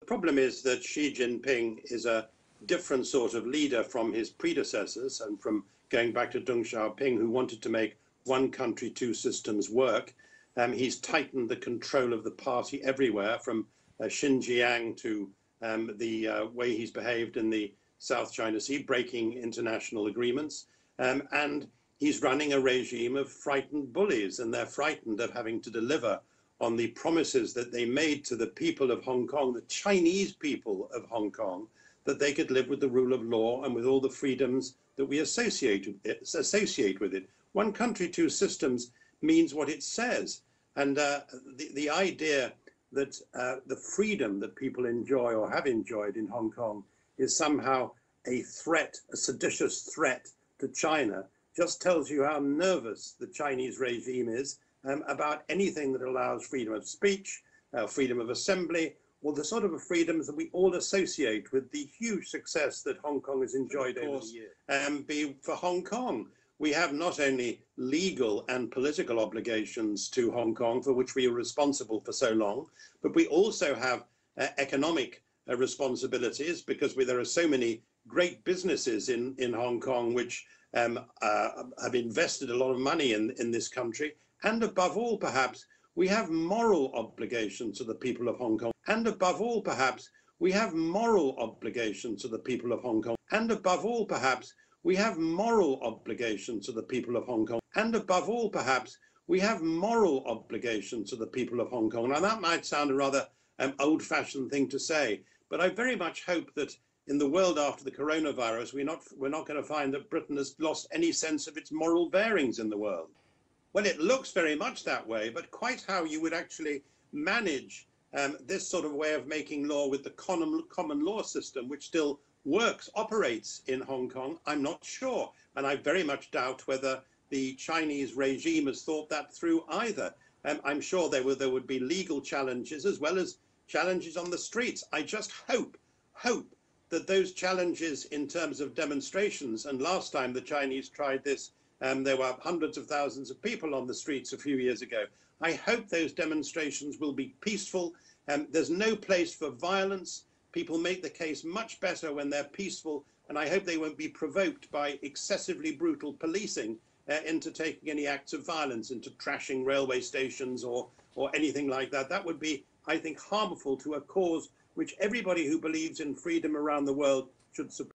problem is that Xi Jinping is a different sort of leader from his predecessors and from going back to Deng Xiaoping, who wanted to make one country, two systems work. He's tightened the control of the party everywhere, from Xinjiang to the way he's behaved in the South China Sea, breaking international agreements. And he's running a regime of frightened bullies, and they're frightened of having to deliver on the promises that they made to the people of Hong Kong, the Chinese people of Hong Kong, that they could live with the rule of law and with all the freedoms that we associate with it. One country, two systems means what it says. And the idea that the freedom that people enjoy or have enjoyed in Hong Kong is somehow a threat, a seditious threat to China, just tells you how nervous the Chinese regime is about anything that allows freedom of speech, freedom of assembly, or the sort of freedoms that we all associate with the huge success that Hong Kong has enjoyed over the years. For Hong Kong, we have not only legal and political obligations to Hong Kong, for which we are responsible for so long, but we also have economic responsibilities, because there are so many great businesses in Hong Kong which have invested a lot of money in this country. And above all, perhaps, we have moral obligations to the people of Hong Kong. And above all, perhaps, we have moral obligations to the people of Hong Kong. And above all, perhaps, we have moral obligations to the people of Hong Kong. And above all, perhaps, we have moral obligations to the people of Hong Kong. Now, that might sound a rather old-fashioned thing to say, but I very much hope that in the world after the coronavirus, we're not going to find that Britain has lost any sense of its moral bearings in the world. Well, it looks very much that way, but quite how you would actually manage this sort of way of making law with the common law system, which still works, operates in Hong Kong, I'm not sure. And I very much doubt whether the Chinese regime has thought that through either. I'm sure there would be legal challenges as well as challenges on the streets. I just hope that those challenges in terms of demonstrations, and last time the Chinese tried this, there were hundreds of thousands of people on the streets a few years ago. I hope those demonstrations will be peaceful. There's no place for violence. People make the case much better when they're peaceful, and I hope they won't be provoked by excessively brutal policing into taking any acts of violence, into trashing railway stations or anything like that. That would be, I think, harmful to a cause which everybody who believes in freedom around the world should support.